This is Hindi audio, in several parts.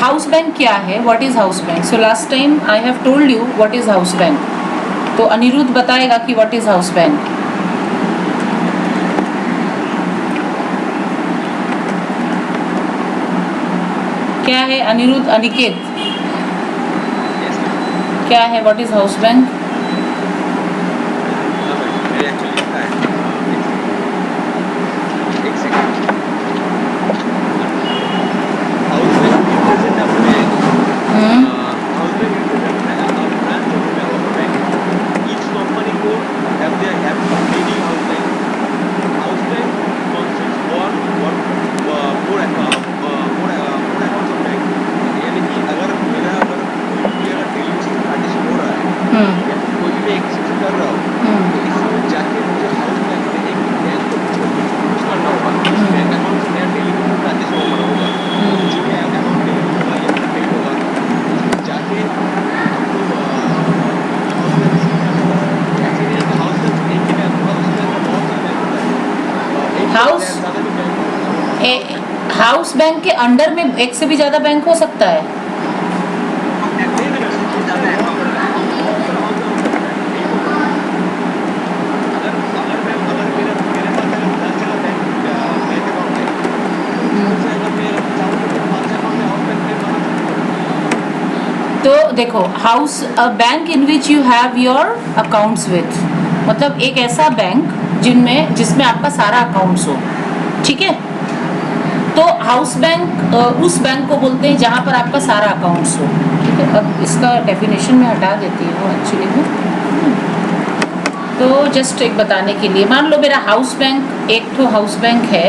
हाउस बैंक क्या है, what is house bank? So last time I have told you what is house bank. तो अनिरुद्ध बताएगा कि व्हाट इज हाउस बैंक. क्या है अनिरुद्ध? अनिकेत क्या है, what is house bank? House bank के अंडर में एक से भी ज्यादा बैंक हो सकता है. तो देखो, house a bank in which you have your accounts with, मतलब एक ऐसा बैंक जिसमें आपका सारा अकाउंट्स हो. ठीक है, तो हाउस बैंक उस बैंक को बोलते हैं जहाँ पर आपका सारा अकाउंट्स हो. ठीक है, अब इसका डेफिनेशन में हटा देती हूँ एक्चुअली में. तो जस्ट एक बताने के लिए, मान लो मेरा हाउस बैंक, एक तो हाउस बैंक है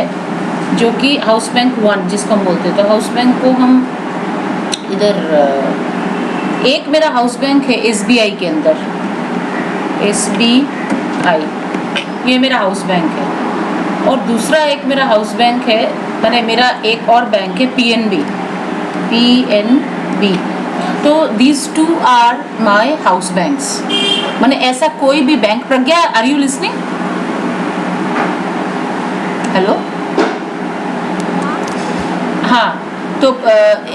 जो कि हाउस बैंक 1 जिसको हम बोलते हैं. तो हाउस बैंक को हम इधर एक मेरा हाउस बैंक है SBI के अंदर, SBI ये मेरा हाउस बैंक है. और दूसरा एक मेरा हाउस बैंक है, मैंने मेरा एक और बैंक है PNB. तो these two are my house banks. मैंने ऐसा कोई भी bank, Pragya are you listening? Hello, हाँ. तो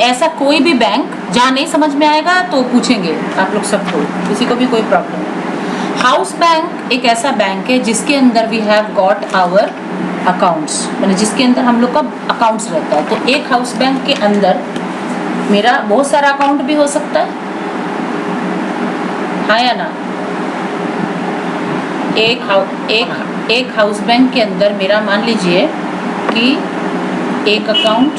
ऐसा कोई भी बैंक जहाँ नहीं समझ में आएगा तो पूछेंगे आप लोग सबको, किसी को भी कोई प्रॉब्लम नहीं. हाउस बैंक एक ऐसा बैंक है जिसके अंदर we have got our accounts, मतलब जिसके अंदर हम लोग का अकाउंट्स रहता है. तो एक हाउस बैंक के अंदर मेरा बहुत सारा अकाउंट भी हो सकता है, हाँ या ना? एक हाउस बैंक के अंदर मेरा मान लीजिए कि एक अकाउंट,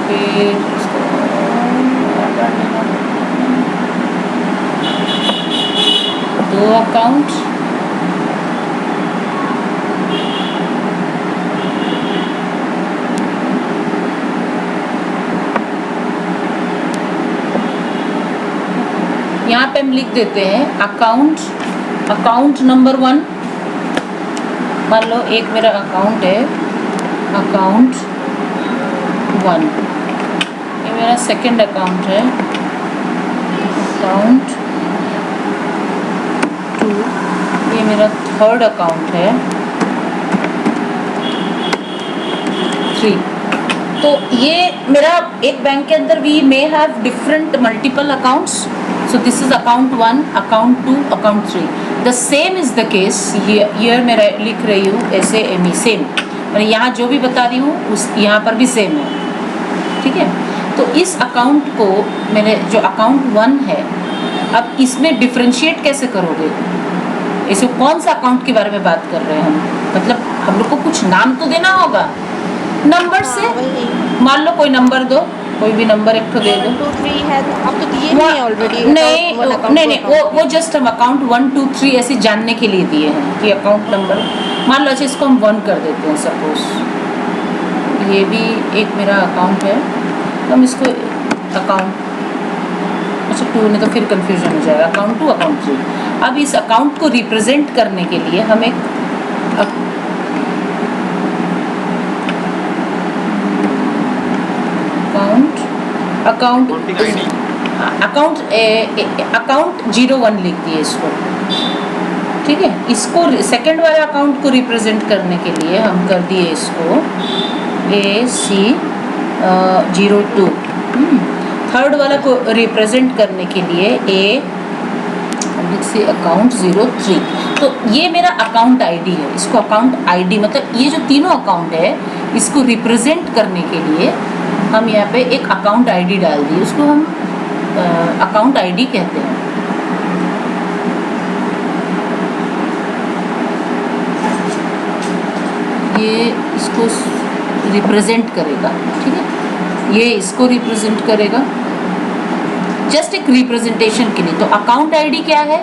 फिर दो अकाउंट, यहाँ पे हम लिख देते हैं अकाउंट नंबर 1. मान लो एक मेरा अकाउंट है अकाउंट 1, ये मेरा सेकंड अकाउंट है अकाउंट 2, ये मेरा थर्ड अकाउंट है 3. तो ये मेरा एक बैंक के अंदर we may have different multiple accounts. So this is account 1, account 2, account 3. The same is the case here मैं लिख रही हूँ ऐसे सेम, मैं यहाँ जो भी बता रही हूँ उस यहाँ पर भी सेम है. ठीक है, तो इस अकाउंट को मैंने जो अकाउंट 1 है, अब इसमें डिफरेंशिएट कैसे करोगे? इसे कौन सा अकाउंट के बारे में बात कर रहे हैं हम? मतलब हम लोग को कुछ नाम तो देना होगा नंबर से. मान लो कोई नंबर दो, कोई भी नंबर एक तो दे दो. 1 2 3 है, अब तो दिए नहीं ऑलरेडी. नहीं, वो जस्ट हम अकाउंट 1 2 3 ऐसे जानने के लिए दिए हैं कि अकाउंट नंबर. मान लो अच्छा इसको हम 1 कर देते हैं सपोज. ये भी एक मेरा अकाउंट है, हम इसको अकाउंट, अच्छा 2 नहीं तो फिर कंफ्यूजन हो जाएगा. Account 2 account 3. अब इस अकाउंट को रिप्रेजेंट करने के लिए हम एक अकाउंट 01 लिख दिए इसको. ठीक है, इसको सेकंड वाले अकाउंट को रिप्रेजेंट करने के लिए हम कर दिए इसको AC 02। थर्ड वाला को रिप्रेजेंट करने के लिए ए से अकाउंट 03। तो ये मेरा अकाउंट आईडी है, इसको अकाउंट आईडी मतलब ये जो तीनों अकाउंट है इसको रिप्रेजेंट करने के लिए हम यहाँ पे एक अकाउंट आईडी डाल दिए, उसको हम अकाउंट आईडी कहते हैं। ये इसको रिप्रेजेंट करेगा, ठीक है, ये इसको रिप्रेजेंट करेगा, जस्ट एक रिप्रेजेंटेशन के लिए। तो अकाउंट आईडी क्या है?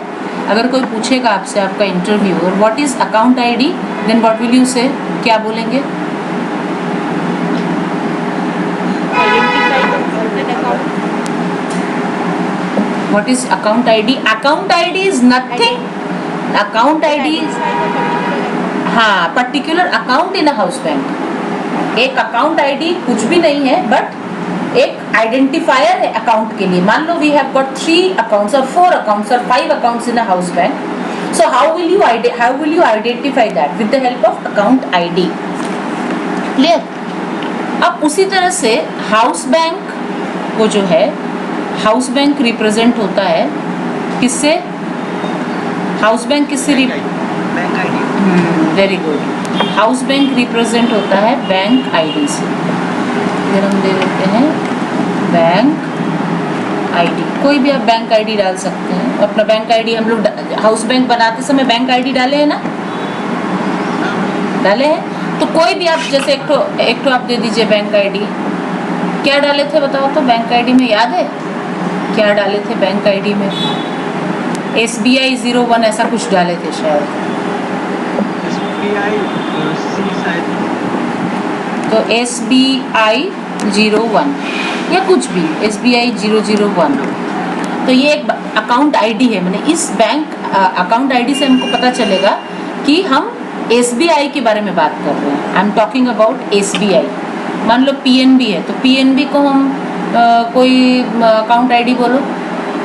अगर कोई पूछेगा आपसे, आपका interviewer, what is account ID, then what will you say, क्या बोलेंगे? What is account ID? Account ID is nothing. Account ID is हाँ particular account in a house bank. एक अकाउंट आईडी कुछ भी नहीं है, बट एक आइडेंटिफायर है अकाउंट के लिए। मान लो वी हैव गॉट 3 अकाउंट्स और 4 अकाउंट्स और 5 accounts in a house bank. So how will you identify that? With the help of account ID. Clear? अब उसी तरह से हाउस बैंक को जो है, हाउस बैंक रिप्रेजेंट होता है किससे? हाउस बैंक किससे? Bank ID. Very good. House bank represent होता है बैंक आईडी से। फिर हम दे देते हैं बैंक आईडी। कोई भी आप बैंक आईडी डाल सकते हैं। अपना बैंक आईडी हम लोग हाउस बैंक बनाते समय बैंक आईडी डाले हैं ना? डाले हैं। तो कोई भी आप जैसे एक तो आप दे दीजिए बैंक आईडी। क्या डाले थे बताओ तो बैंक आईडी में, याद है क्या डाले थे बैंक आईडी में? SBI 01 ऐसा कुछ डाले थे शायद। SBI सी शायद। तो SBI 01 या कुछ भी, SBI 001। तो ये एक अकाउंट आईडी है। मैंने इस बैंक अकाउंट आईडी से हमको पता चलेगा कि हम SBI के बारे में बात कर रहे हैं। I am talking about SBI। मान लो PNB है, तो PNB को हम कोई अकाउंट आईडी बोलो,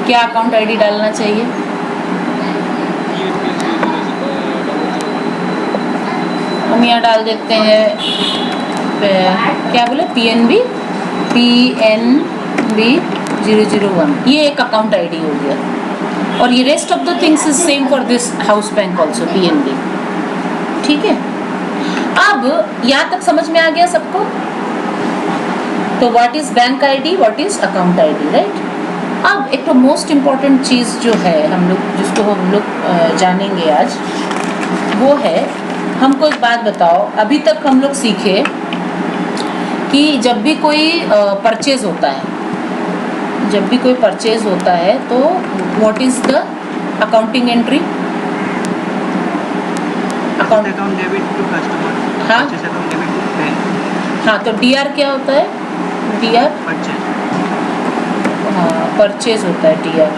क्या अकाउंट आईडी डालना चाहिए? हम यहाँ डाल देते हैं क्या बोले, PNB 001। ये एक अकाउंट आईडी हो गया। और ये rest of the things is same for this house bank also, PNB। ठीक है, अब यहाँ तक समझ में आ गया सबको? तो what is bank ID, what is account ID, right? अब एक तो मोस्ट इम्पॉर्टेंट चीज़ जो है हम लोग, जिसको हम लोग जानेंगे आज, वो है, हमको एक बात बताओ, अभी तक हम लोग सीखे कि जब भी कोई परचेज होता है, जब भी कोई परचेज होता है तो what is the accounting entry? Account debit to customer. हाँ, अकाउंट डेबिट टू बैंक। हाँ, तो DR क्या होता है? DR purchase. हाँ, परचेज होता है DR,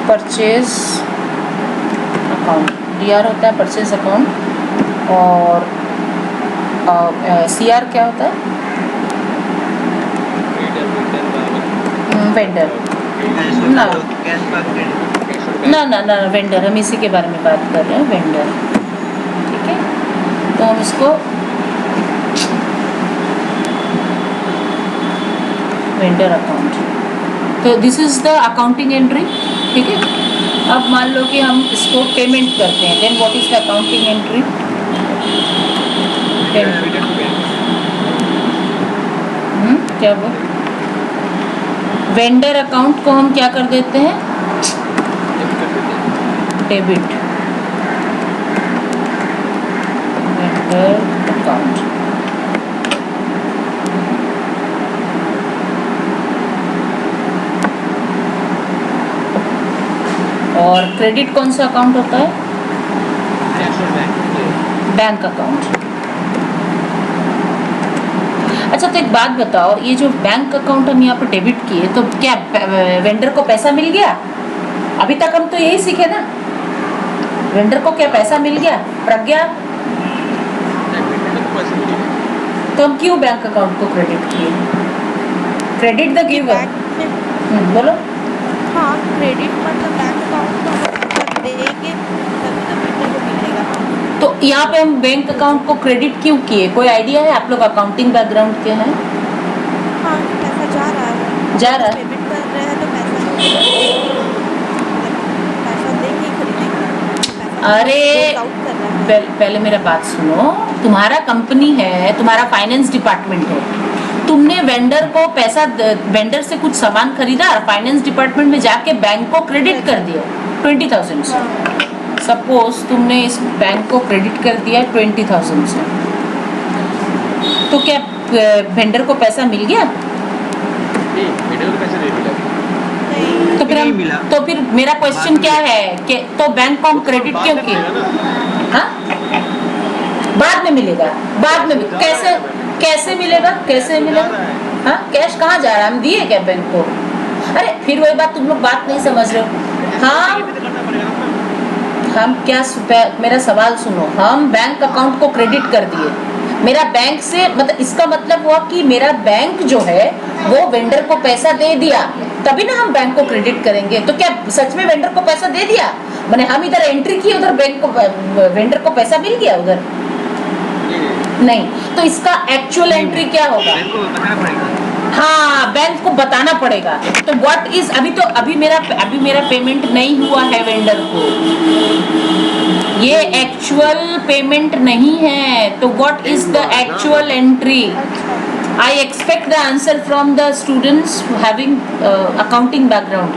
परचेज अकाउंट। DR होता है परचेज अकाउंट। और CR क्या होता है? वेंडर। ना ना ना ना, वेंडर, हम इसी के बारे में बात कर रहे हैं, वेंडर। ठीक है, तो हम इसको वेंडर अकाउंट, तो this is the accounting entry. ठीक है, अब मान लो कि हम इसको पेमेंट करते हैं, then what is the accounting entry? क्या वो वेंडर अकाउंट को हम क्या कर देते हैं? डेबिट। Vendor account. और क्रेडिट कौन सा अकाउंट होता है? Bank account. अच्छा, तो एक बात बताओ, ये जो बैंक अकाउंट हम यहाँ पर डेबिट किए, तो क्या वेंडर को पैसा मिल गया? अभी तक हम तो यही सीखे ना, वेंडर को क्या पैसा मिल गया? प्रज्ञा, तो हम क्यों बैंक अकाउंट को क्रेडिट किए? Credit the giver. बोलो। हाँ, क्रेडिट मतलब बैंक अकाउंट को हम देंगे तभी तो वेंडर को मिलेगा। तो यहाँ पे हम बैंक अकाउंट को क्रेडिट क्यों किए? कोई आइडिया है? आप लोग अकाउंटिंग बैकग्राउंड के हैं? हाँ, पैसा जा रहा है। जा रहा है। पेमेंट कर रहे हैं तो पैसा पैसा देंगे ही खरीदेंगे। पैसा अरे goes out कर रहा है। पहले मेरा बात सुनो। तुम्हारा कंपनी है, तुम्हारा फाइनेंस डिपार्टमेंट है, तुमने वेंडर को पैसा वेंडर से कुछ सामान खरीदा और फाइनेंस डिपार्टमेंट में जाके बैंक को क्रेडिट कर दिया 20,000 से। सपोज तुमने इस बैंक को क्रेडिट कर दिया 20,000 से, तो क्या वेंडर को पैसा मिल गया? नहीं, वेंडर को पैसा नहीं मिला। नहीं, तो फिर नहीं हम मिला। तो फिर मेरा क्वेश्चन क्या है कि तो बैंक को हम क्रेडिट क्यों किए? हाँ, बाद में मिलेगा, बाद में कैसे कैसे मिलेगा? कैसे मिलेगा? हाँ, कैश कहाँ जा रहा है? हम दिए क्या बैंक को? अरे फिर वही बात, तुम लोग बात नहीं समझ रहे हो। हम क्या मेरा सवाल सुनो। हम बैंक अकाउंट को क्रेडिट कर दिए, मेरा बैंक से मतलब इसका मतलब हुआ कि मेरा बैंक जो है वो वेंडर को पैसा दे दिया, तभी ना हम बैंक को क्रेडिट करेंगे। तो क्या सच में वेंडर को पैसा दे दिया? मैंने हम इधर एंट्री की, उधर बैंक को वेंडर को पैसा मिल गया उधर? नहीं। तो इसका एक्चुअल एंट्री क्या होगा? बैंक को बताना पड़ेगा। हाँ, बैंक को बताना पड़ेगा। तो व्हाट इज अभी मेरा पेमेंट नहीं हुआ है वेंडर को, ये एक्चुअल पेमेंट नहीं है। तो what is the actual entry? अच्छा, I expect the answer from the students having accounting background.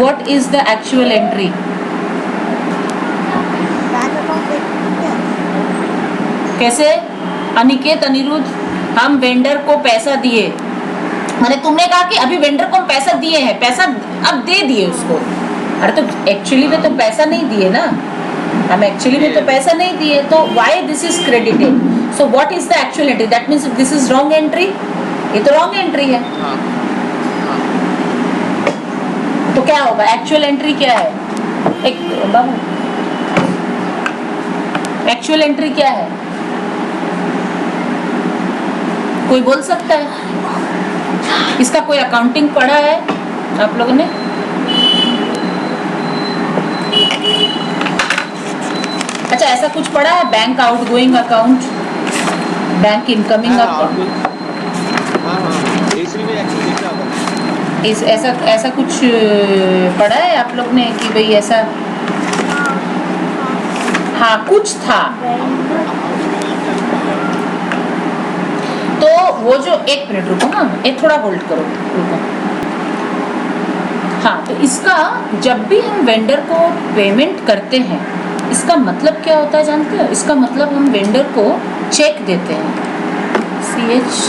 What is the actual entry? Bank account देखते हैं। कैसे? अनिकेत, अनिरुद्ध, हम वेंडर को पैसा दिए, मैंने तुमने कहा कि अभी वेंडर को हम पैसा दिए हैं, पैसा अब दे दिए उसको। अरे तो एक्चुअली में तो पैसा नहीं दिए ना, हम एक्चुअली में तो पैसा नहीं दिए, तो why this is credited? So what is the actual entry? That means this is wrong entry. ये तो रॉन्ग एंट्री है। हाँ, हाँ। तो क्या होगा? एक्चुअल एंट्री क्या है? एक बाबू, एक्चुअल एंट्री क्या है? कोई बोल सकता है? इसका कोई अकाउंटिंग पढ़ा है आप लोगों ने? अच्छा, ऐसा कुछ पढ़ा है? Bank outgoing account, bank incoming account, हाँ, इसलिए मैं एक्चुअली देख रहा था। इस ऐसा कुछ पढ़ा है आप लोग ने कि भाई ऐसा? हाँ, कुछ था। तो वो जो, एक मिनट रुको, हाँ एक थोड़ा होल्ड करो, रुको। हाँ, तो इसका जब भी हम वेंडर को पेमेंट करते हैं, इसका मतलब क्या होता है जानते हो? इसका मतलब हम वेंडर को चेक देते हैं, CHEQUE,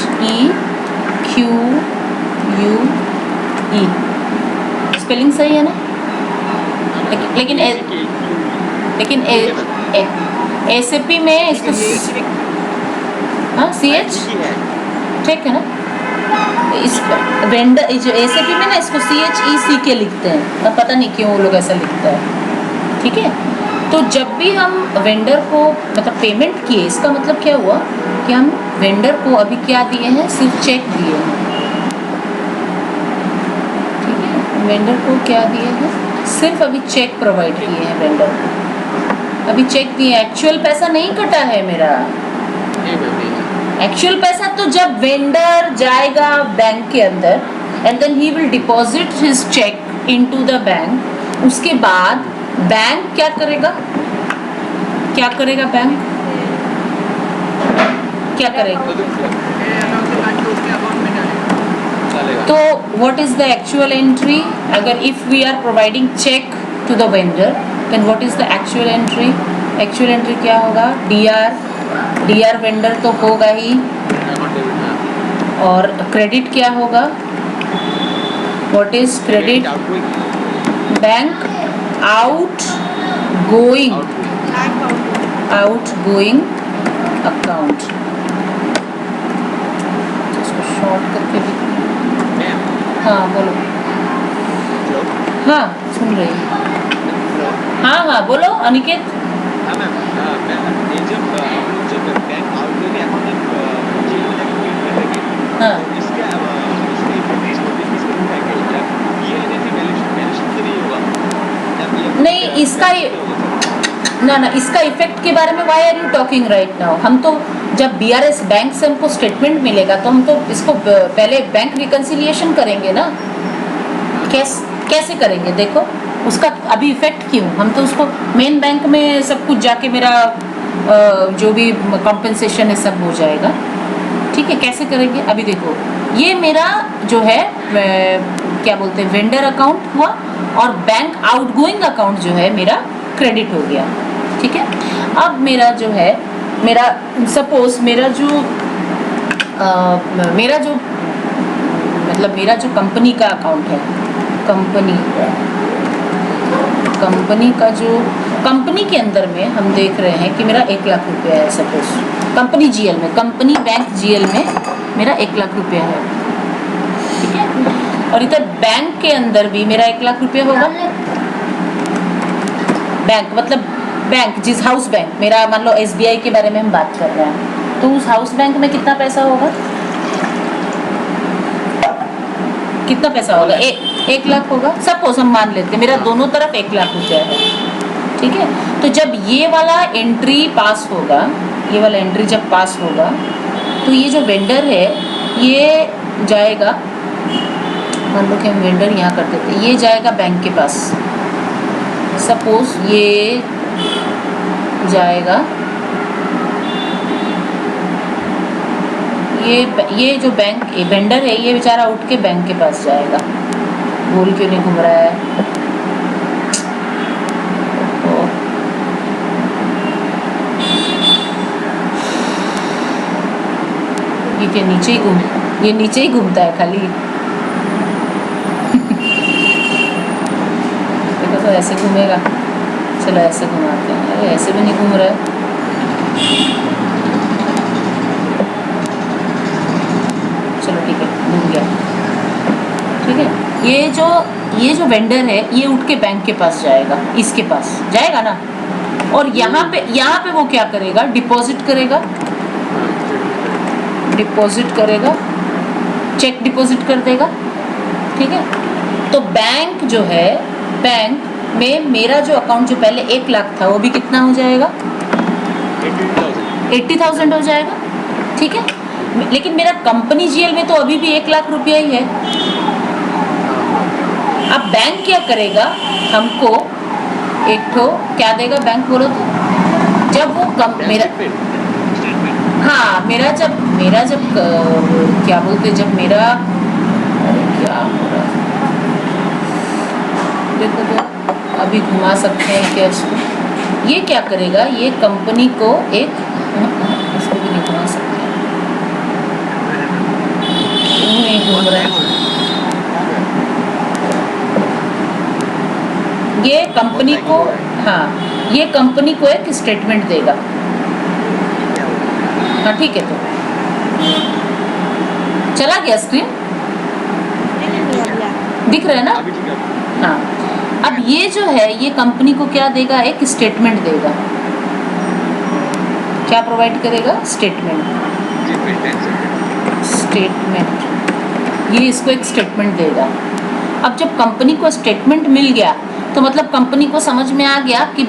स्पेलिंग सही है ना? लेकिन एसएपी में इसको हाँ CH ठीक है ना? इस वेंडर जो एसएपी में ना इसको CHECK लिखते हैं, अब पता नहीं क्यों वो लोग ऐसा लिखता है। ठीक है, तो जब भी हम वेंडर को मतलब पेमेंट किए, इसका मतलब क्या हुआ कि हम वेंडर को अभी क्या दिए हैं? सिर्फ चेक दिए हैं। ठीक है, वेंडर को क्या दिए हैं? सिर्फ अभी चेक प्रोवाइड किए हैं वेंडर को, अभी चेक दिए, एक्चुअल पैसा नहीं कटा है मेरा। एक्चुअल पैसा तो जब वेंडर जाएगा बैंक के अंदर and then he will deposit his cheque into the bank, उसके बाद बैंक क्या करेगा? क्या करेगा बैंक? क्या करेगा? तो what is the actual entry? अगर if we are providing cheque to the vendor then what is the actual entry? Actual entry क्या होगा? डीआर वेंडर तो होगा ही, और क्रेडिट क्या होगा? What is credit? Bank out going account. इसको शॉर्ट करके भी, हाँ बोलो। हाँ सुन रही हूँ। हाँ बोलो अनिकेत। हाँ मैम, ये जब हम लोग जब बैंक आउटगोइंग अकाउंट हाँ, इसके उठाएंगे ये एनएफी बैलेंस तो नहीं होगा? नहीं इसका ना ना, इसका इफेक्ट के बारे में why are you talking right now? हम तो जब बीआरएस बैंक से हमको स्टेटमेंट मिलेगा तो हम तो इसको पहले बैंक रिकंसिलिएशन करेंगे ना। कैसे करेंगे? देखो उसका अभी इफेक्ट क्यों, हम तो उसको मेन बैंक में सब कुछ जाके मेरा जो भी कॉम्पेंसेशन है सब हो जाएगा। ठीक है, कैसे करेंगे? अभी देखो ये मेरा जो है क्या बोलते हैं वेंडर अकाउंट हुआ और बैंक आउटगोइंग अकाउंट जो है मेरा क्रेडिट हो गया। ठीक है, अब मेरा जो है मेरा सपोज मेरा जो मतलब मेरा जो कंपनी का अकाउंट है, कंपनी का जो कंपनी के अंदर में हम देख रहे हैं कि मेरा 1 लाख रुपया है सपोज, कंपनी जीएल में, कंपनी बैंक जीएल में मेरा 1 लाख रुपया है। ठीक है, और इधर बैंक के अंदर भी मेरा 1 लाख रुपया होगा। बैंक मतलब बैंक जिस हाउस बैंक मेरा, मान लो एसबीआई के बारे में हम बात कर रहे हैं, तो उस हाउस बैंक में कितना पैसा होगा? कितना पैसा होगा? 1 लाख होगा। सपोज हम मान लेते हैं मेरा दोनों तरफ 1 लाख रुपया है। ठीक है, तो जब ये वाला एंट्री पास होगा, ये वाला एंट्री जब पास होगा तो ये जो वेंडर है ये जाएगा, मान लो कि हम वेंडर यहाँ कर देते हैं, ये जाएगा बैंक के पास। सपोज ये जाएगा, ये जो बैंक वेंडर है ये बेचारा उठ के बैंक के पास जाएगा। गोल क्यों नहीं घूम रहा है? ये क्या नीचे ही घूमता है खाली। देखो तो ऐसे घूमेगा, चलो ऐसे घुमाते हैं। अरे ऐसे भी नहीं घूम रहा है। चलो ठीक है, घूम गया। ठीक है, ये जो वेंडर है ये उठ के बैंक के पास जाएगा, इसके पास जाएगा ना, और यहाँ पे वो क्या करेगा? डिपॉजिट करेगा, चेक डिपॉजिट कर देगा। ठीक है, तो बैंक जो है, बैंक में मेरा जो अकाउंट जो पहले 1 लाख था वो भी कितना हो जाएगा? 80,000 हो जाएगा। ठीक है, लेकिन मेरा कंपनी जीएल में तो अभी भी 1 लाख रुपया ही है। अब बैंक क्या करेगा? हमको एक ठो क्या देगा बैंक, बोलो तो? जब वो मेरा हाँ मेरा जब क्या बोलते, जब मेरा, अरे क्या हो रहा है? देखो तो अभी घुमा सकते हैं क्या इसको? ये क्या करेगा? ये कंपनी को एक, इसको भी नहीं घुमा सकते, नहीं घूम रहा है। ये कंपनी को, हाँ ये कंपनी को एक स्टेटमेंट देगा। हाँ ठीक है, तो चला गया स्क्रीन, दिख रहा है ना? हाँ, अब ये जो है ये कंपनी को क्या देगा? एक स्टेटमेंट देगा। क्या प्रोवाइड करेगा? स्टेटमेंट। ये इसको एक स्टेटमेंट देगा। अब जब कंपनी को स्टेटमेंट मिल गया तो मतलब कंपनी को समझ में आ गया कि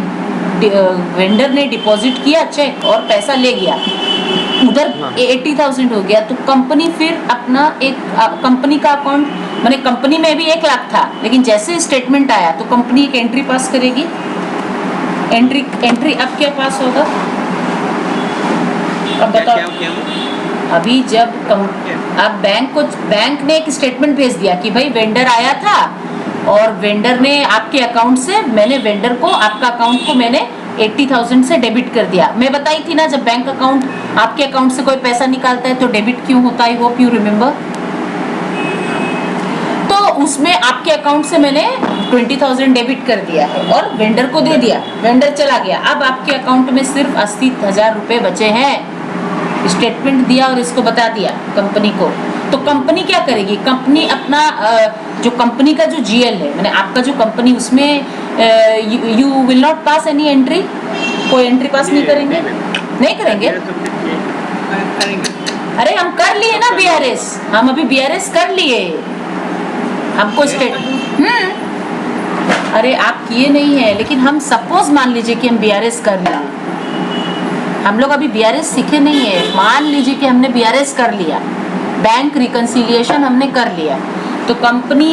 वेंडर ने डिपॉजिट किया चेक और पैसा ले गया, उधर 80,000 हो गया। तो कंपनी फिर अपना एक कंपनी का अकाउंट, मैंने कंपनी में भी 1 लाख था, लेकिन जैसे स्टेटमेंट आया तो कंपनी एक एंट्री पास करेगी। एंट्री अब क्या पास होगा? अब बताओ। अभी जब अब बैंक ने एक स्टेटमेंट भेज दिया कि भाई वेंडर आया था और वेंडर ने आपके अकाउंट से, मैंने वेंडर को, आपका अकाउंट को मैंने 80,000 से डेबिट कर दिया। मैं बताई थी ना, जब बैंक अकाउंट, आपके अकाउंट से कोई पैसा निकालता है तो डेबिट क्यों होता है? Hope you remember. तो उसमें आपके अकाउंट से मैंने 20,000 डेबिट कर दिया है और वेंडर को दे दिया, वेंडर चला गया। अब आपके अकाउंट में सिर्फ 80,000 रुपये बचे हैं। स्टेटमेंट दिया और इसको बता दिया कंपनी को, तो कंपनी क्या करेगी? कंपनी अपना जो कंपनी का जो जीएल है, मैंने आपका जो कंपनी, उसमें you will not pass any entry, कोई एंट्री पास नहीं करेंगे? नहीं करेंगे? अरे हम कर लिए ना बीआरएस, हम अभी बीआरएस कर लिए, हमको स्टेट अरे आप किए नहीं है, लेकिन हम सपोज मान लीजिए कि हम बीआरएस कर लिया, हम लोग अभी बीआरएस सीखे नहीं है, मान लीजिए कि हमने बीआरएस कर लिया, बैंक रिकंसिलिएशन हमने कर लिया, तो कंपनी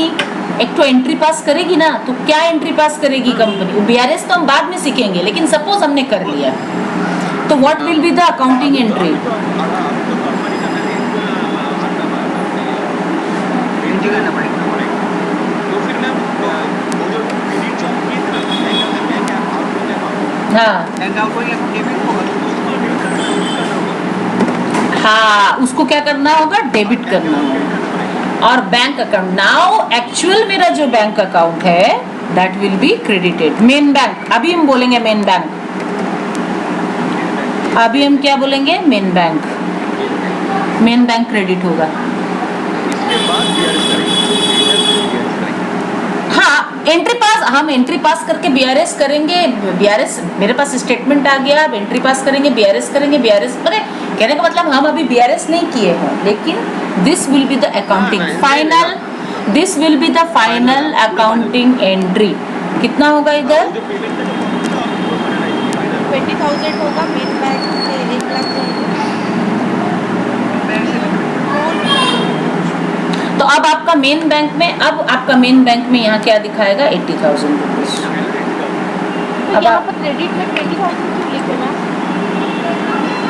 एक तो एंट्री पास करेगी ना, तो क्या एंट्री पास करेगी कंपनी? बीआरएस तो हम बाद में सीखेंगे, लेकिन सपोज हमने कर लिया, तो what will be the accounting entry? Entry करना पड़ेगा। तो फिर मैम वो जो क्रेडिट जो हम किए थे ना बैंक अकाउंट में हाँ बैंक अकाउंट को डेबिट होगा तो उसको डेबिट करना होगा। हाँ, उसको क्या करना होगा? डेबिट करना होगा। और बैंक अकाउंट, नाउ एक्चुअल मेरा जो बैंक अकाउंट है that will be credited. Main bank, अभी हम बोलेंगे मेन बैंक, अभी हम क्या बोलेंगे? Main bank, main bank credit होगा। इसके बाद बीआरएस करेंगे। हाँ, एंट्री पास, हम एंट्री पास करके बीआरएस करेंगे। बीआरएस मेरे पास स्टेटमेंट आ गया, अब एंट्री पास करेंगे, बीआरएस करेंगे। बीआरएस पता है कहने का मतलब हम अभी बीआरएस नहीं किए हैं, लेकिन this will be the accounting final, this will be the final accounting entry. कितना होगा इधर? जो पेमेंट का जो अमाउंट था वो बनाना है फाइनल। 20,000 होगा मेन बैंक से 1 लाख जाएगा। बैंक से तो अब आपका मेन बैंक में, अब आपका मेन बैंक में यहाँ क्या दिखाएगा? 80,000 रुपीज। तो अब यहाँ आप- पर क्रेडिट में 20,000 क्यों लिखे ना?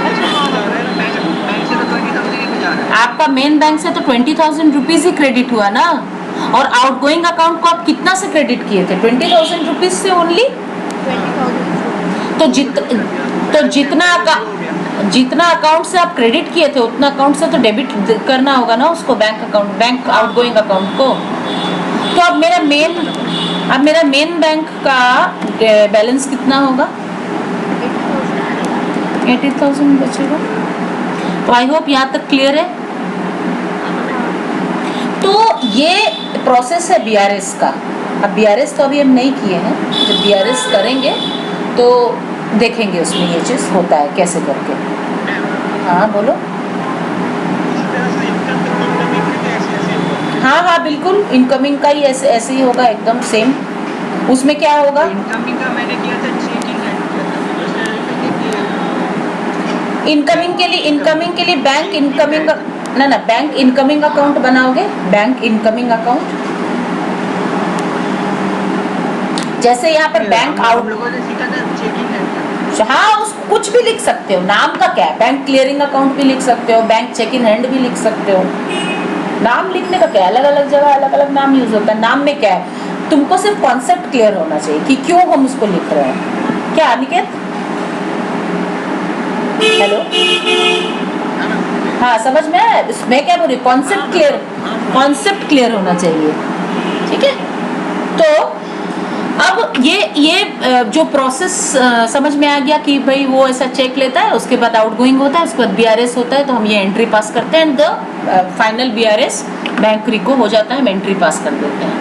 अच्छा हाँ हाँ। बैंक से तो 20,000 ही जा रहा है। आपका मेन बैंक से तो 20,000 रुपीज ही क्रेडिट हुआ ना, और आउटगोइंग अकाउंट को आप कितना से क्रेडिट किए थे? 20,000 रुपीज से ओनली। 20,000 तो जितना अकाउंट से आप क्रेडिट किए थे उतना अकाउंट से तो डेबिट करना होगा ना उसको, bank account, bank outgoing account को। तो अब मेरा मेन बैंक का बैलेंस कितना होगा? 80,000 बचेगा। तो आई होप यहाँ तक क्लियर है। तो ये प्रोसेस है बीआरएस का। अब बीआरएस तो अभी हम नहीं किए हैं, जब बीआरएस करेंगे तो देखेंगे उसमें ये चीज़ होता है कैसे करके। हाँ बोलो। इसी तरह से इनकम भी ऐसे होगा। हाँ बिल्कुल, इनकमिंग का ही ऐसे ही होगा, एकदम सेम। उसमें क्या होगा? इनकमिंग का मैंने किया था चेकिंग है। इनकमिंग के लिए बैंक इनकमिंग ना बैंक इनकमिंग अकाउंट बनाओगे, बैंक इनकमिंग अकाउंट। जैसे यहाँ पर बैंक हम आउट, लोगों ने सीखा था चेकिंग है। हाँ उस कुछ भी लिख सकते हो, नाम का क्या है, बैंक क्लियरिंग अकाउंट भी लिख सकते हो, बैंक चेक इन हैंड भी लिख सकते हो। नाम लिखने का क्या, अलग अलग जगह अलग अलग नाम यूज होता है। नाम में क्या है, तुमको सिर्फ कॉन्सेप्ट क्लियर होना चाहिए कि क्यों हम उसको लिख रहे हैं। क्या अनिकेत? हेलो, हाँ समझ में आया? मैं क्या बोल रही, कॉन्सेप्ट क्लियर होना चाहिए, ठीक है। तो अब ये जो प्रोसेस समझ में आ गया कि भाई वो ऐसा चेक लेता है, उसके बाद आउटगोइंग होता है, उसके बाद बीआरएस होता है, तो हम ये एंट्री पास करते हैं and the final BRS bank reco हो जाता है, हम एंट्री पास कर देते हैं,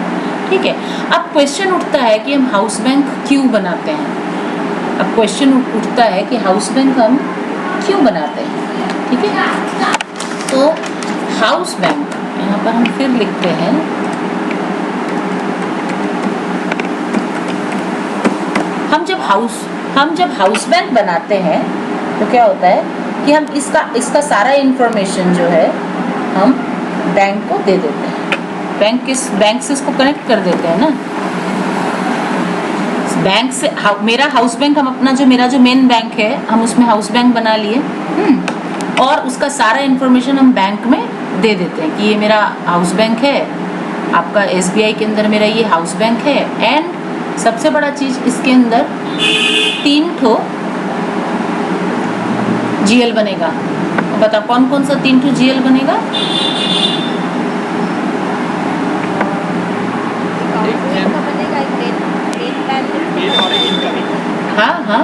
ठीक है। अब क्वेश्चन उठता है कि हम हाउस बैंक क्यों बनाते हैं। अब क्वेश्चन उठता है कि हाउस बैंक हम क्यों बनाते हैं, ठीक है। तो हाउस बैंक यहाँ पर हम फिर लिखते हैं, हम जब हाउस बैंक बनाते हैं तो क्या होता है कि हम इसका सारा इंफॉर्मेशन जो है हम बैंक को दे देते हैं, बैंक से इसको कनेक्ट कर देते हैं ना। बैंक से मेरा हाउस बैंक, हम अपना मेरा जो मेन बैंक है हम उसमें हाउस बैंक बना लिए, और उसका सारा इंफॉर्मेशन हम बैंक में दे देते हैं कि ये मेरा हाउस बैंक है, आपका एसबीआई के अंदर मेरा ये हाउस बैंक है। एंड सबसे बड़ा चीज़ इसके अंदर 3 ठो जीएल बनेगा। बताओ कौन कौन सा 3 ठो जीएल बनेगा? हाँ,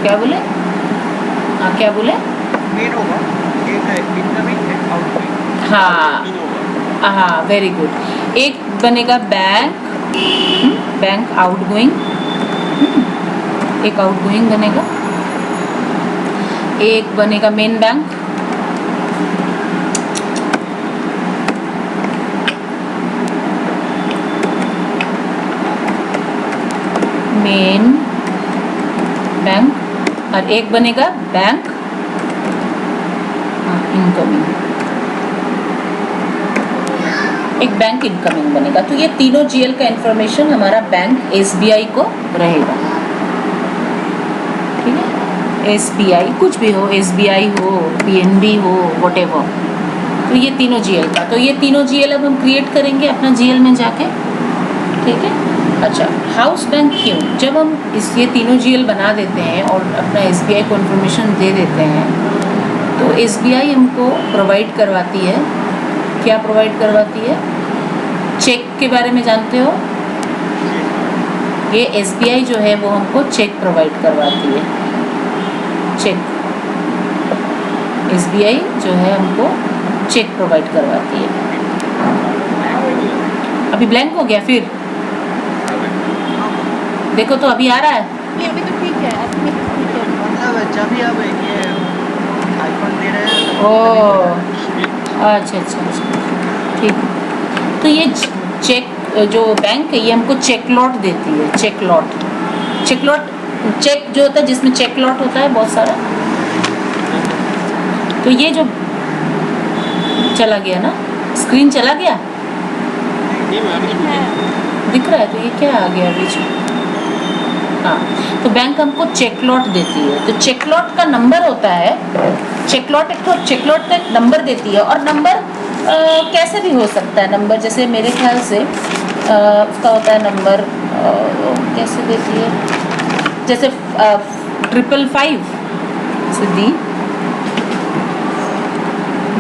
क्या बोले? क्या बोले? मेन होगा एक है इनकमिंग है आउटगोइंग। हाँ, वेरी गुड। एक बनेगा बैंक आउटगोइंग, एक आउटगोइंग बनेगा, एक बनेगा मेन बैंक, और एक बनेगा बैंक इनकमिंग, एक बैंक इनकमिंग बनेगा। तो ये तीनों जीएल का इंफॉर्मेशन हमारा बैंक एसबीआई को रहेगा, ठीक है। एसबीआई कुछ भी हो, एसबीआई हो, पीएनबी हो, व्हाटएवर, तो ये तीनों जीएल का। तो ये तीनों जीएल अब हम क्रिएट करेंगे अपना जीएल में जाके, ठीक है। अच्छा, हाउस बैंक क्यों? जब हम ये तीनों जीएल बना देते हैं और अपना एसबीआई को इन्फॉर्मेशन दे देते हैं, तो एसबीआई हमको प्रोवाइड करवाती है, क्या प्रोवाइड करवाती है? चेक के बारे में जानते हो? ये एसबीआई जो है वो हमको चेक प्रोवाइड करवाती है, चेक। एसबीआई जो है हमको चेक प्रोवाइड करवाती है। अभी ब्लैंक हो गया फिर? देखो तो अभी आ रहा है। नहीं अभी तो ठीक है, अभी ठीक है। मतलब जब भी अब ये आईफोन दे रहे हैं ओह, अच्छा अच्छा अच्छा, ठीक है। तो ये चेक जो बैंक है ये हमको चेक लॉट देती है, cheque lot. Cheque lot, cheque जो होता है जिसमें चेक लॉट होता है बहुत सारा, तो ये जो चला गया ना, स्क्रीन चला गया, दिख रहा है? तो ये क्या आ गया बीच में? हाँ, तो बैंक हमको चेक लॉट देती है। तो चेक लॉट का नंबर होता है, चेक लॉट का एक नंबर देती है। और नंबर कैसे भी हो सकता है नंबर, जैसे मेरे ख्याल से उसका होता है नंबर कैसे देती है, जैसे 555 सिद्धि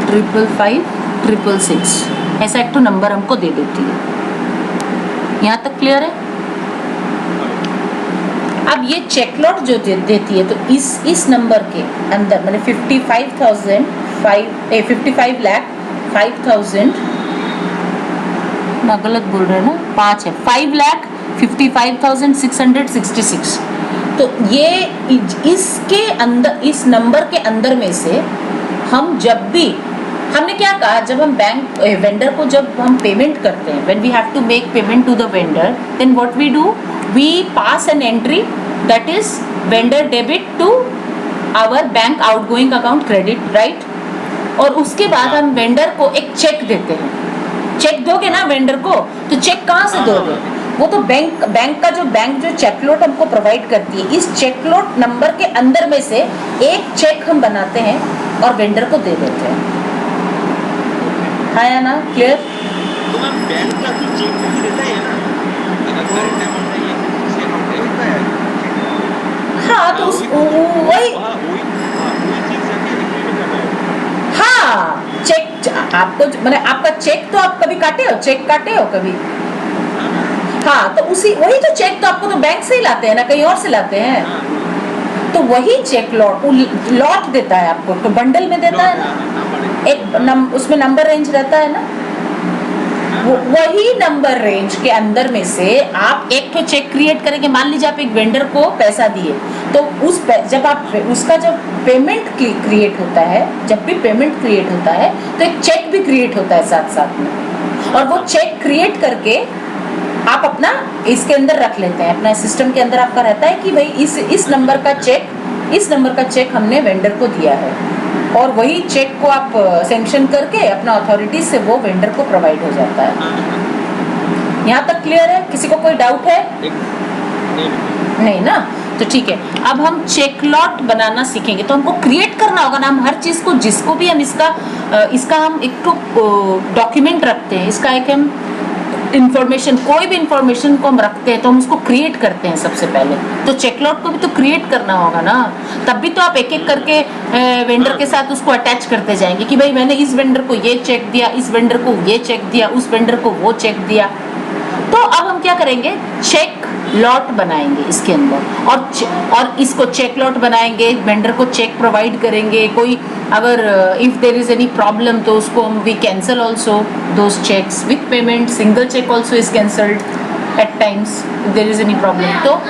555 666 ऐसा एक तो नंबर हमको दे देती है। यहाँ तक क्लियर है? अब ये चेक लॉट जो देती है, तो इस नंबर के अंदर मैंने 55 लाख 5,000 ना, गलत बोल रहे हैं ना, 5 है, 5,55,666। तो ये इसके अंदर, इस नंबर के अंदर में से हम जब भी, हमने क्या कहा, जब हम बैंक वेंडर को जब हम पेमेंट करते हैं, when we have to make payment to the vendor, then what we do, we pass an entry that is vendor debit to our bank outgoing account credit, right. और उसके बाद हम वेंडर को एक चेक देते हैं। चेक दोगे ना वेंडर को, तो चेक कहाँ से दोगे? वो तो बैंक जो चेक लॉट हमको प्रोवाइड करती है, इस चेक लॉट नंबर के अंदर में से एक चेक हम बनाते हैं और वेंडर को दे देते हैं। हाँ या ना, क्लियर? तो मैम बैंक का तो चेक नहीं देता है ना, अगर करंट अमाउंट है या किसी अकाउंट है। हाँ, तो वही चीज जाके एग्रीमेंट करना है। हाँ, चेक आपको मैंने आपका चेक तो आप कभी काटे हो, चेक काटे हो कभी? हाँ, तो वही तो चेक तो आपको तो बैंक से ही लाते हैं ना, कहीं और से लाते हैं। तो वही चेक लॉट देता है आपको, तो बंडल में देता है ना, उसमें नंबर रेंज रहता है ना, वही नंबर रेंज के अंदर में से आप एक तो चेक क्रिएट करेंगे। मान लीजिए आप एक वेंडर को पैसा दिए, तो जब आप उसका जब पेमेंट क्रिएट होता है, जब भी पेमेंट क्रिएट होता है तो एक चेक भी क्रिएट होता है साथ साथ में, और वो चेक क्रिएट करके आप अपना इसके अंदर रख लेते हैं, अपना सिस्टम के अंदर आपका रहता है कि भाई इस नंबर का चेक हमने वेंडर को दिया है, और वही चेक को आप सैंक्शन करके अपना अथॉरिटी से वो वेंडर को प्रोवाइड हो जाता है। यहाँ तक क्लियर है? किसी को कोई डाउट है? नहीं ना, तो ठीक है। अब हम चेक लॉट बनाना सीखेंगे, तो हमको क्रिएट करना होगा ना, हम हर चीज को, जिसको भी हम इसका हम एक तो डॉक्यूमेंट रखते हैं, इसका एक हम इंफॉर्मेशन, कोई भी इंफॉर्मेशन को हम रखते हैं तो हम उसको क्रिएट करते हैं सबसे पहले। तो चेक लॉट को भी तो क्रिएट करना होगा ना, तब भी तो आप एक एक करके वेंडर के साथ उसको अटैच करते जाएंगे कि भाई मैंने इस वेंडर को ये चेक दिया, इस वेंडर को ये चेक दिया, उस वेंडर को वो चेक दिया। तो अब हम क्या करेंगे, चेक लॉट बनाएंगे इसके अंदर, और इसको चेक लॉट बनाएंगे, वेंडर को चेक प्रोवाइड करेंगे। कोई अगर if there is any problem तो उसको हम we cancel also those cheques with payment, single cheque also is cancelled at times if there is any problem. तो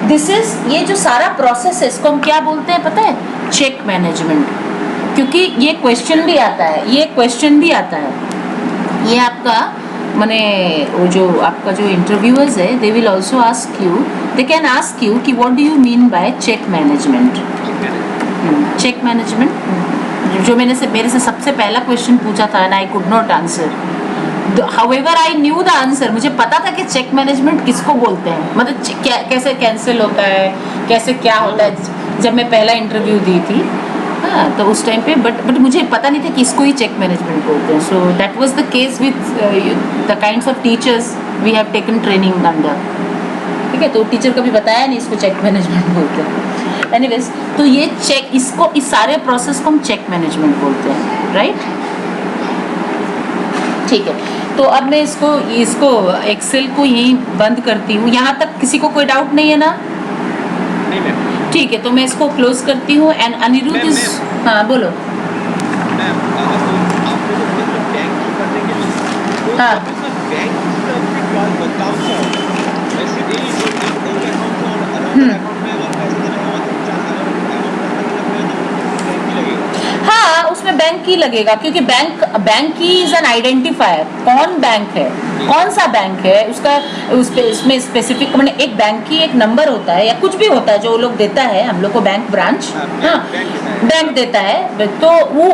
दिस इज, ये जो सारा प्रोसेस है इसको हम क्या बोलते हैं पता है? Cheque management. क्योंकि ये क्वेश्चन भी आता है, ये आपका माने वो जो आपका जो इंटरव्यूअर्स है, they will also ask you, they can ask you कि what do you mean by cheque management. Management. Cheque management जो मेरे से सबसे पहला क्वेश्चन पूछा था and I could not answer, however I knew the answer, मुझे पता था कि चेक मैनेजमेंट किसको बोलते हैं, मतलब कैसे कैंसिल होता है, कैसे क्या होता है, जब मैं पहला इंटरव्यू दी थी हाँ तो उस टाइम पे बट मुझे पता नहीं था कि इसको ही चेक मैनेजमेंट बोलते हैं। So that was the case with the kinds of teachers we have taken training under, ठीक है, तो टीचर कभी बताया नहीं इसको चेक मैनेजमेंट बोलते हैं। एनीवेज तो ये चेक, इसको इस सारे प्रोसेस को हम चेक मैनेजमेंट बोलते हैं, राइट, ठीक है। तो अब मैं इसको एक्सेल को यहीं बंद करती हूँ, यहाँ तक किसी को कोई डाउट नहीं है ना? नहीं मैम। ठीक है, तो मैं इसको क्लोज करती हूँ एंड अनिरुद्ध इज, हाँ बोलो। मैम आपने जो मतलब बैंक की करने के लिए तो हाँ। बैंक से क्या बताओ सर, वैसे नहीं जो एक अकाउंट और अदर अकाउंट में अगर पैसे देना होगा तो 50,000 अमाउंट बैंक की लगेगा। हाँ उसमें बैंक की लगेगा क्योंकि बैंक की इज एन आइडेंटिफायर, कौन बैंक है, कौन सा बैंक है उसका, उसमें स्पेसिफिक मैंने एक बैंक की एक नंबर होता है या कुछ भी होता है जो वो लोग देता है हम लोग को, बैंक ब्रांच, हाँ बैंक देता है, तो वो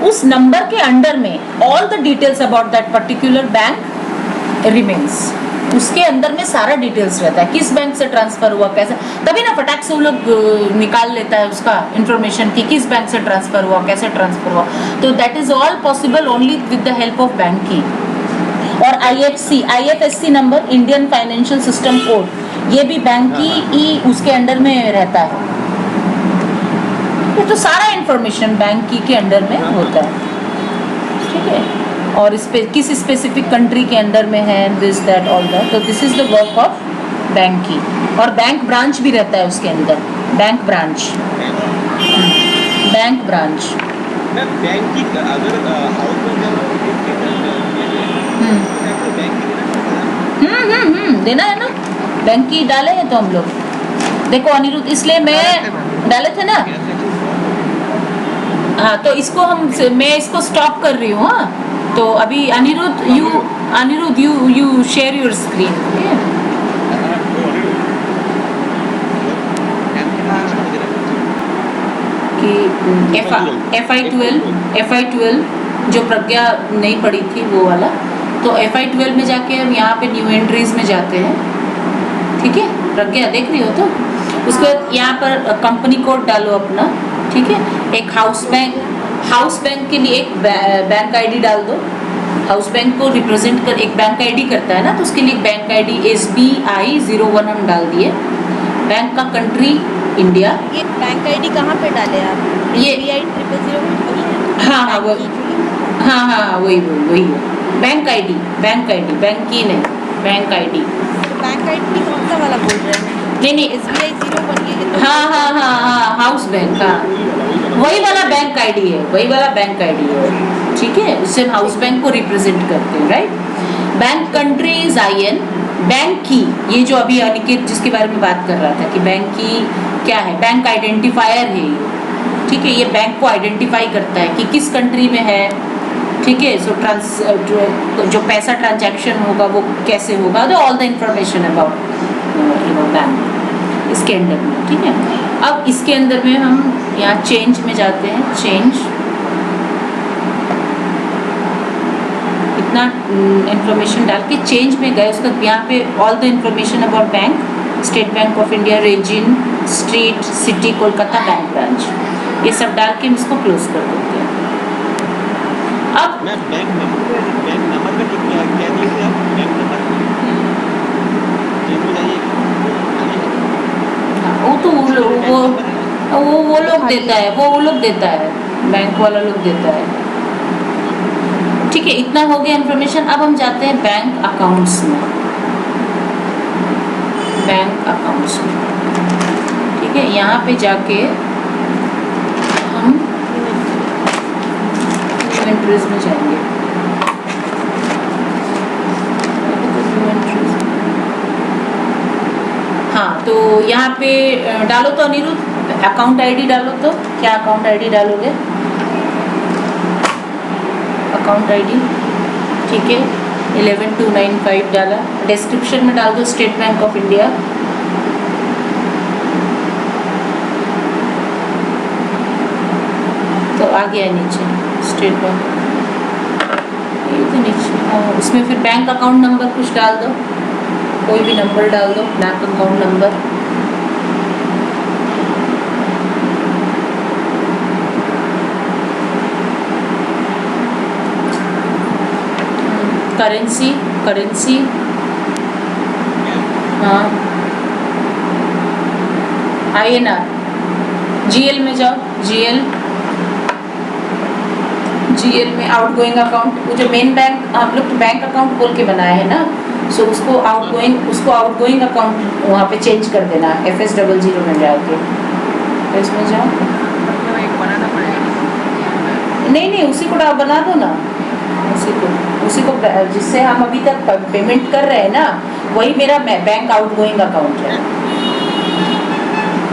उस नंबर के अंडर में all the details about that particular bank remains, उसके अंदर में सारा डिटेल्स रहता है, किस बैंक से ट्रांसफर हुआ, कैसे, तभी ना फटाक से वो लोग निकाल लेता है उसका इंफॉर्मेशन कि किस बैंक से ट्रांसफर हुआ, कैसे ट्रांसफर हुआ, तो that is all possible only with the help of bank की। और IFSC number, Indian financial system code, ये भी बैंक की ही उसके अंडर में रहता है, ये तो सारा इंफॉर्मेशन बैंक की के अंडर में होता है, ठीक है, और इस पे किस स्पेसिफिक कंट्री के अंडर में है, दिस दैट ऑल दैट, तो this is the work of bank की। और बैंक ब्रांच भी रहता है उसके अंदर, बैंक ब्रांच, बैंक ब्रांच। मैं बैंक की अगर हाउस में देना है ना, बैंक की डाले हैं तो हम लोग, देखो अनिरुद्ध, इसलिए मैं डाले थे ना, हाँ तो इसको मैं इसको स्टॉप कर रही हूँ, हाँ तो अभी Aniruddh you share your screen, कि FI12 जो प्रज्ञा नहीं पढ़ी थी वो वाला, तो FI12 में जाके हम यहाँ पे न्यू एंट्रीज में जाते हैं, ठीक है, प्रज्ञा देख रही हो तो उसके बाद यहाँ पर कंपनी कोड डालो अपना, ठीक है, एक हाउस बैंक के लिए एक बैंक आईडी डाल दो, हाउस बैंक को रिप्रेजेंट कर एक बैंक आईडी करता है ना, तो उसके लिए एक बैंक आईडी SBI 01 हम डाल दिए, बैंक का कंट्री इंडिया। ये बैंक आईडी कहाँ पे डाले आप? ये SBI 000 हाँ वही है बैंक आईडी बैंक की नहीं, बैंक आईडी कौन सा वाला बोल रहे हैं? नहीं SBI 01 ये तो हाँ हाउस बैंक का वही वाला बैंक आईडी है, ठीक है, उससे हम हाउस बैंक को रिप्रेजेंट करते हैं, right. Bank country is IN, bank की, ये जो अभी अनिकेत जिसके बारे में बात कर रहा था कि बैंक की क्या है, बैंक आइडेंटिफायर है ये, ठीक है, ये बैंक को आइडेंटिफाई करता है कि किस कंट्री में है, ठीक है, सो जो पैसा ट्रांजैक्शन होगा वो कैसे होगा, तो all the information about bank इसके अंदर में, ठीक है। अब इसके अंदर में हम यहाँ चेंज में जाते हैं, चेंज, इतना इंफॉर्मेशन डाल के चेंज में गए, उसका यहाँ पे all the information about bank, State Bank of India, region, street, city, Kolkata, bank branch, ये सब डाल के हम इसको क्लोज कर देते हैं। अब मैं बैंक नंबर का क्या दिए थे आप? बैंक नंबर वो तो वो लोग देता है, वो लोग देता है, बैंक वाला लोग देता है, ठीक है। इतना हो गया इन्फॉर्मेशन। अब हम जाते हैं बैंक अकाउंट्स में, ठीक है, यहाँ पे जाके हम इन्वेंटरीज में जाएंगे, हाँ तो यहाँ पे डालो तो अनिरुद्ध अकाउंट आईडी डालो, तो क्या अकाउंट आईडी डालोगे? अकाउंट आईडी, ठीक है, 11295 डाला, डिस्क्रिप्शन में डाल दो स्टेट बैंक ऑफ इंडिया, आ गया है नीचे स्टेट बैंक, ये तो नीचे उसमें फिर बैंक अकाउंट नंबर कुछ डाल दो, कोई भी नंबर डाल दो, bank account number. Currency, currency, हाँ INR, GL में जाओ, GL में आउटगोइंग अकाउंट, वो जो मेन बैंक हम लोग तो बैंक अकाउंट बोल के बनाए हैं ना, सो उसको आउटगोइंग अकाउंट वहाँ पे चेंज कर देना FS00 में जाके, तो इसमें जाओ। मतलब एक बनाना पड़ेगा। नहीं उसी को बना दो ना, उसी को जिससे हम अभी तक पेमेंट कर रहे हैं ना, वही मेरा बैंक आउटगोइंग अकाउंट है।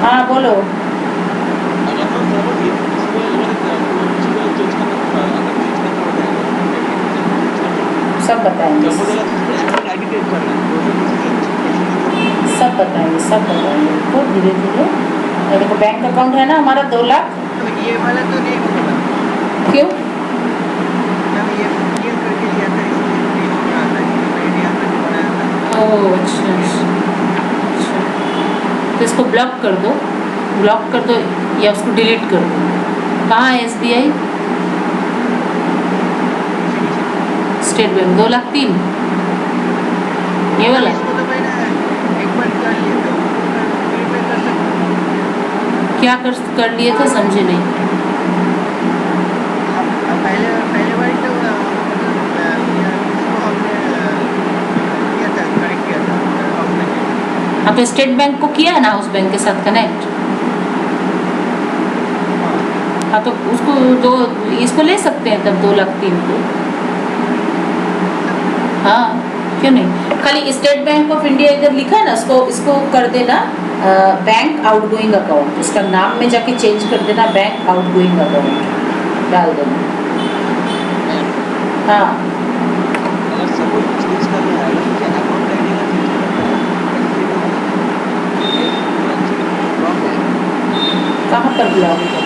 हाँ बोलो। अगर हम बराबर ये इसमें इसमें चेंज करना, अगर चेंज करना होता है तो सब बताएंगे, जब वो जरा आईडी चेंज करना सब बताएंगे तो धीरे धीरे। देखो बैंक अकाउंट है ना हमारा 2 लाख, तो ये वाला तो नहीं होगा, क्यों? मैंने ये करके लिया था इसलिए नहीं हो रहा था, मैं यहाँ पे बनाया था। ओह अच्छा, तो इसको ब्लॉक कर दो या उसको डिलीट कर दो। कहाँ है SBI? स्टेट बैंक 2,03,000, ये वाला। इसको तो मैंने एक बार कर लिया था, फिर मैं कर सकता हूँ। क्या कर लिए थे, समझे नहीं। अब पहले बार तो इसको हमने किया था, कनेक्ट किया था हाउस बैंक। हाँ तो स्टेट बैंक को किया है ना हाउस बैंक के साथ कनेक्ट। हाँ तो उसको इसको ले सकते हैं तब 2,03,000 को। हाँ क्यों नहीं, खाली स्टेट बैंक ऑफ इंडिया इधर लिखा है ना, इसको कर देना बैंक आउटगोइंग अकाउंट, इसका नाम में जाके चेंज कर देना बैंक आउटगोइंग अकाउंट डाल देना। हाँ अगर सपोज चेंज करना है तो मुझे अकाउंट आईडी का चेंज करना है, ब्लॉक है। कहाँ पर ब्लॉक है?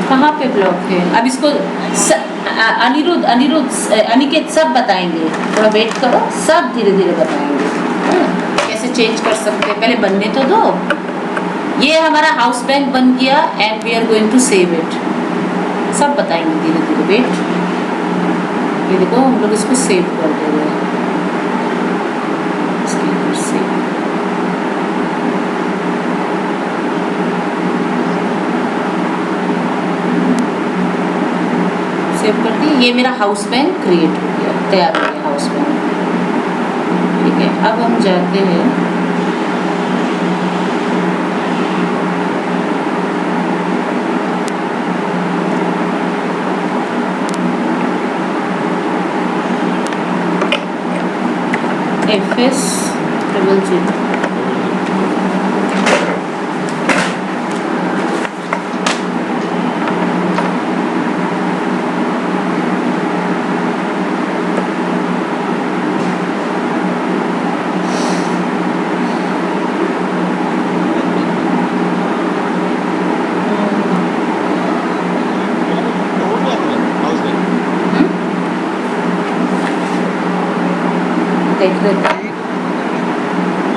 कहाँ पे ब्लॉक है? अब इसको अनिकेत सब बताएंगे, थोड़ा वेट करो, सब धीरे धीरे बताएंगे कैसे चेंज कर सकते हैं, पहले बनने तो दो। ये हमारा हाउस बैंक बन गया and we are going to save it, सब बताएंगे धीरे धीरे, वेट। ये देखो हम लोग इसको सेव कर दे रहे हैं, सेव कर दी। ये मेरा हाउस बैंक क्रिएट हो गया, तैयार हो गया हाउस बैंक। ठीक है, अब हम जाते हैं FS00।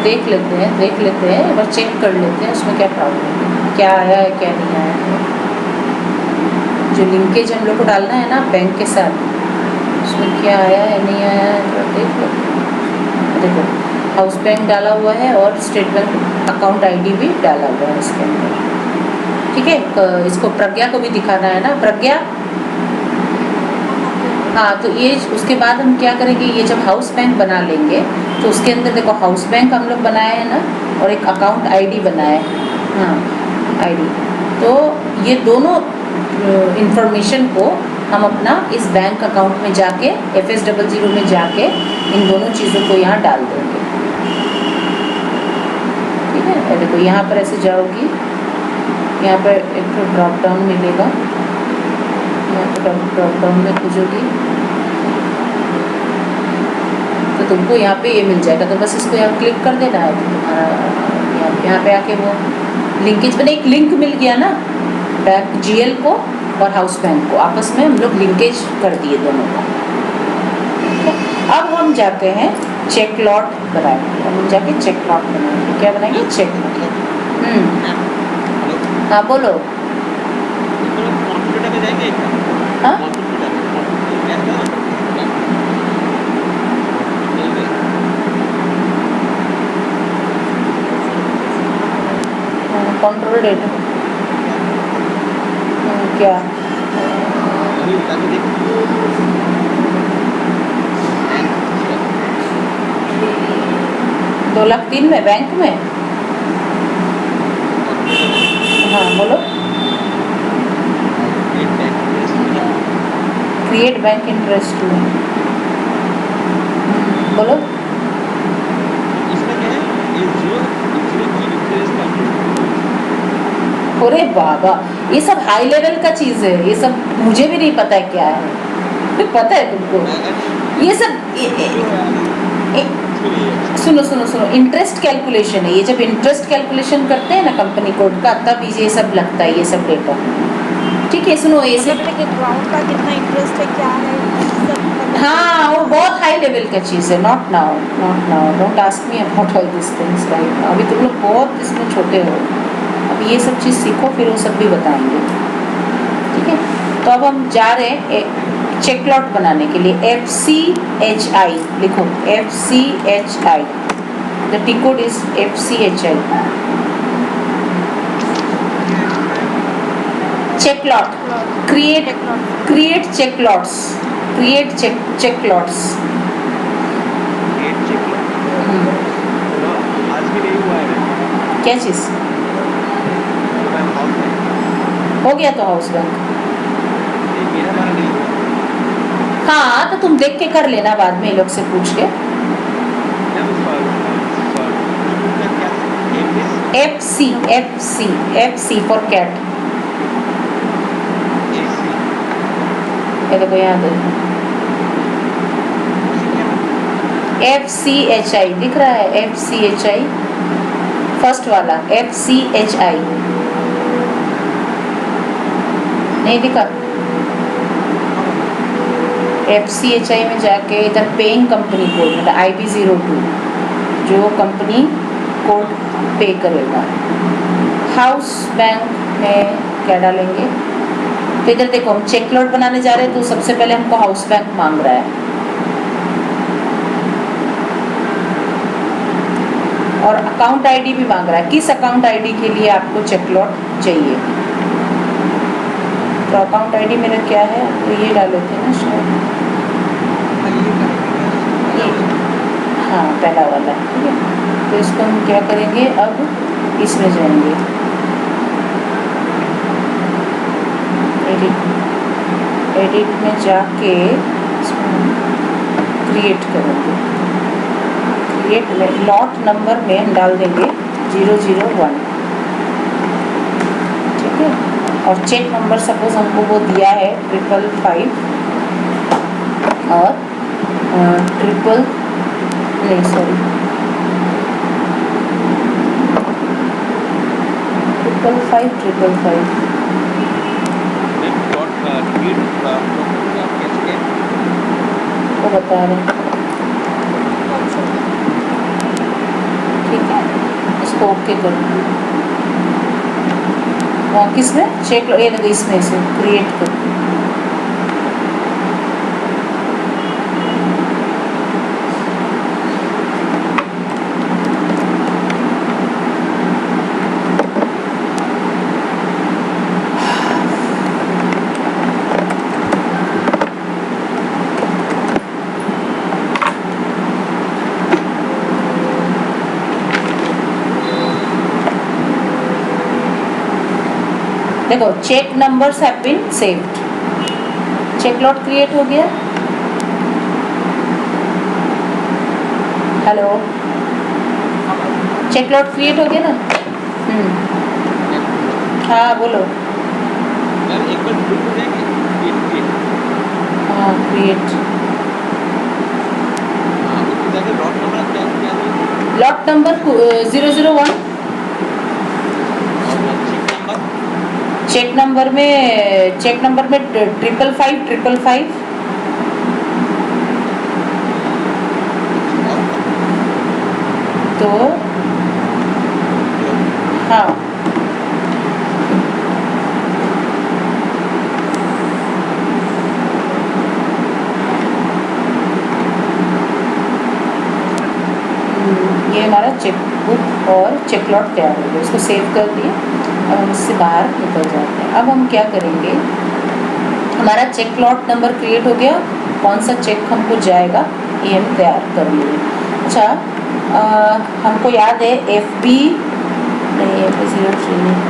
देख लेते हैं एक बार, चेक कर लेते हैं उसमें क्या प्रॉब्लम है, क्या आया है क्या नहीं आया है। जो लिंकेज हम लोग को डालना है ना बैंक के साथ, उसमें क्या आया है नहीं आया है तो देख लो। देखो हाउस बैंक डाला हुआ है और स्टेट बैंक अकाउंट आईडी भी डाला हुआ है इसके अंदर। ठीक है, इसको प्रज्ञा को भी दिखाना है ना, प्रज्ञा। हाँ तो ये उसके बाद हम क्या करेंगे, ये जब हाउस बैंक बना लेंगे तो उसके अंदर देखो हाउस बैंक हम लोग बनाए हैं ना, और एक अकाउंट आईडी बनाए, हाँ आईडी। तो ये दोनों इंफॉर्मेशन को हम अपना इस बैंक अकाउंट में जाके FS00 में जाके इन दोनों चीज़ों को यहाँ डाल देंगे। ठीक है, देखो यहाँ पर ऐसे जाओगी, यहाँ पर एक तो ड्रॉप डाउन मिलेगा, यहाँ पर ड्रॉप डाउन में खोजोगी तो तुमको यहाँ पे ये मिल जाएगा। तो बस इसको यहाँ क्लिक कर देना है, तो तुम्हारा यहाँ पे आके वो लिंकेज बने, एक लिंक मिल गया ना, बैंक जीएल को और हाउस बैंक को आपस में हम लोग लिंकेज कर दिए दोनों को। अब हम जाते हैं चेक लॉट बनाएंगे। हम जाके चेक लॉट बनाएंगे। क्या बनाएंगे? चेक। हेलो, हाँ बोलो। कंप्यूटर में जाएंगे क्या? हाँ कंप्यूटर क्या था? कंट्रोल डेटा क्या? अभी ताकि देखो 2,03,000 में बैंक में। हाँ बोलो। क्रिएट बैंक इंटरेस्ट में बोलो। इसमें क्या है? ये जीरो की इंटरेस्ट कैलकुलेट। अरे बाबा, ये सब हाई लेवल का चीज़ है। ये सब मुझे भी नहीं पता है क्या है। पता है तुमको? ये सब सुनो सुनो सुनो, इंटरेस्ट कैलकुलेशन है ये। जब इंटरेस्ट कैलकुलेशन करते हैं ना कंपनी कोड का, तब ये सब लगता है, ये सब डेटा। ठीक है सुनो ऐसे। मतलब ग्राउंड का कितना इंटरेस्ट है, क्या है, सब हाँ वो बहुत हाई लेवल का चीज़ है। Not now don't ask me about all this things right. अभी तुम लोग बहुत इसमें छोटे हो। अब ये सब चीज़ सीखो, फिर वो सब भी बताएंगे। ठीक है, तो अब हम जा रहे हैं चेक लॉट बनाने के लिए। FCHI लिखो, FCHI। The T code is FCHI। Cheque lot, create cheque lots, create cheque lots. आज भी नहीं हुआ है। क्या चीज़? हो गया तो हाउस बैंक। मेरा हमारा नहीं हुआ। हाँ तो तुम देख के कर लेना बाद में, ये लोग से पूछ के। FC for cat. ये देखो यहाँ देखो, FCHI दिख रहा है। FCHI फर्स्ट वाला, FCHI नहीं दिखा? FCHI में जाके इधर पेइंग कंपनी कोड, मतलब IB02 जो कंपनी कोड पे करेगा। हाउस बैंक में क्या डालेंगे? तो इधर देखो, हम चेक लॉट बनाने जा रहे हैं, तो सबसे पहले हमको हाउस बैंक मांग रहा है। और अकाउंट आईडी भी मांग रहा है। किस अकाउंट आईडी के लिए आपको चेक लॉट चाहिए? तो अकाउंट आईडी मेरा क्या है? तो ये डाले थे ना शायद। हाँ पहला वाला, ठीक है। तो इसको हम क्या करेंगे, अब इसमें जाएंगे एडिट में जाके क्रिएट करेंगे। क्रिएट में लॉट नंबर में हम डाल देंगे 001, ठीक है। और चेक नंबर सपोज हमको वो दिया है 555 और 555 वो बता रहे हैं, ठीक है। इसको ओके कर दो। हाँ किसमें? चेक लो, ये देखो इसमें से क्रिएट कर दो। देखो check numbers have been saved. Check lot create हो गया। हेलो, चेक लॉट क्रिएट हो गया ना? हाँ बोलो। एक बार क्लिक हो जाएंगे हाँ क्रिएट। लॉट नंबर क्या क्या लॉट नंबर 001। चेक नंबर में 555 तो हाँ ये हमारा चेक बुक और चेक लॉट तैयार हो गया, इसको सेव कर दिए। अब हम इससे बाहर निकल जाते हैं। अब हम क्या करेंगे, हमारा चेक लॉट नंबर क्रिएट हो गया, कौन सा चेक हमको जाएगा ये हम तैयार कर लिए। अच्छा हमको याद है FB नहीं, FB03 नहीं,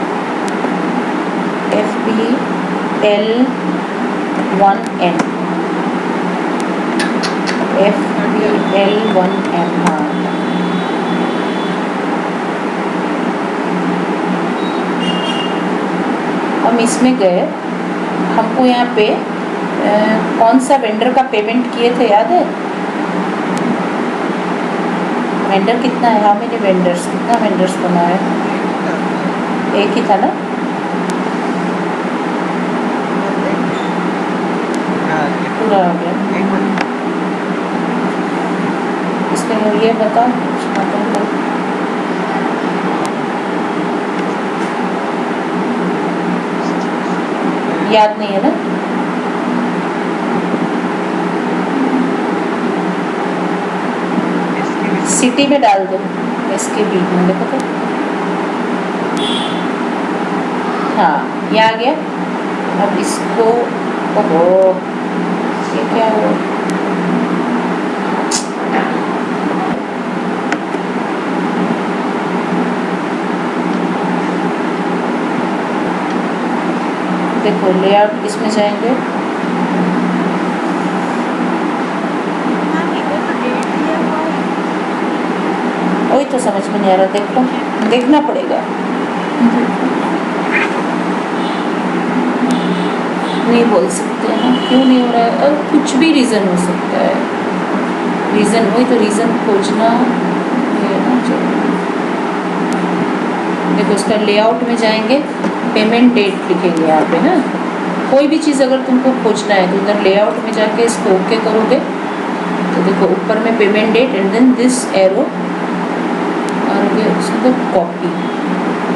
FBL1M हाँ। हम इसमें गए, हमको यहाँ पे कौन सा वेंडर का पेमेंट किए थे याद है? वेंडर कितना है, हाउ मेनी वेंडर्स, कितना वेंडर्स बनाया है? एक ही था ना? पूरा हो गया। इसमें ये बताओ, याद नहीं है ना? सिटी में डाल दो, इसके बीच में देखो तो हाँ ये आ गया। अब इसको ओहो ये क्या हो, देखो लेआउट इसमें जाएंगे, वही तो समझ में नहीं आ रहा, देख लो, देखना पड़ेगा। नहीं बोल सकते हैं क्यों नहीं हो रहा है, और कुछ भी रीज़न हो सकता है, रीज़न वही तो रीज़न खोजना ये ना चाहिए। देखो उसका लेआउट में जाएंगे, पेमेंट डेट लिखेंगे यहाँ पे ना, कोई भी चीज़ अगर तुमको खोजना है तो उधर लेआउट में जाके इसको ओके करोगे तो देखो ऊपर में payment date and then this arrow और उसको copy,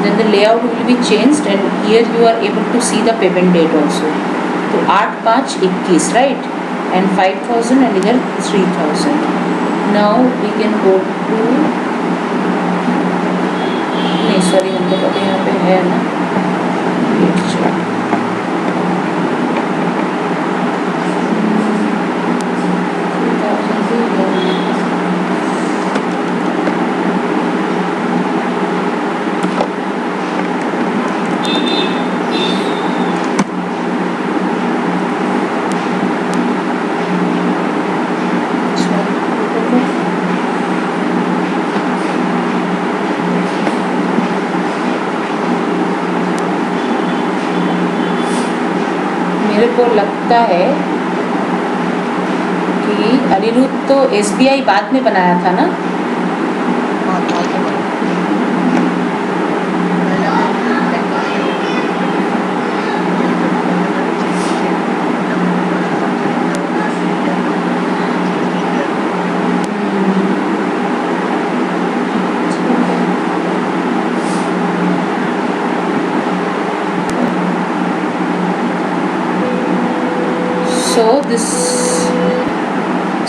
then the layout will be changed and here you are able to see the payment date also. तो 8/5/21 right and 5,000 and इधर 3,000. Now we can go to नहीं सॉरी हम लोग अभी यहाँ पे है ना मेरे को लगता है कि अनिरुद्ध तो SBI बाद में बनाया था ना?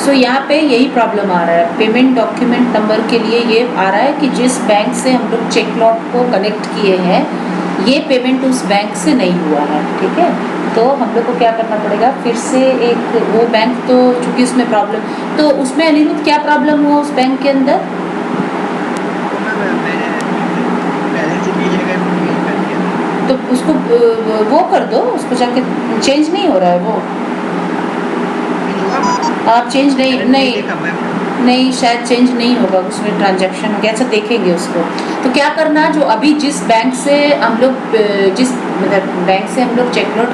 सो यहाँ पे यही प्रॉब्लम आ रहा है, पेमेंट डॉक्यूमेंट नंबर के लिए ये आ रहा है कि जिस बैंक से हम लोग चेक लॉट को कनेक्ट किए हैं ये पेमेंट उस बैंक से नहीं हुआ है, ठीक है। तो हम लोग को क्या करना पड़ेगा, फिर से एक वो बैंक तो चूँकि उसमें प्रॉब्लम, तो उसमें अनिरुद्ध क्या प्रॉब्लम हुआ उस बैंक के अंदर? तो उसको वो कर दो, उसको जाके चेंज नहीं हो रहा है वो, आप चेंज नहीं शायद चेंज नहीं होगा उसमें ट्रांजैक्शन हो गया। अच्छा देखेंगे उसको। तो क्या करना, जो अभी जिस बैंक से हम लोग जिस मतलब बैंक से हम लोग चेक नोट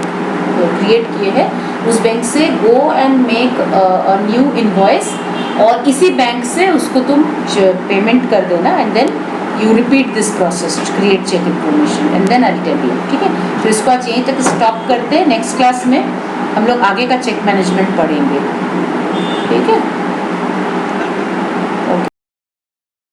क्रिएट किए हैं उस बैंक से go and make a new invoice और इसी बैंक से उसको तुम पेमेंट कर देना and then you repeat this process to create check information and then I'll tell you. ठीक है, तो इसको आज यहीं तक स्टॉप करते हैं. नेक्स्ट क्लास में हम लोग आगे का चेक मैनेजमेंट पढ़ेंगे. ठीक है.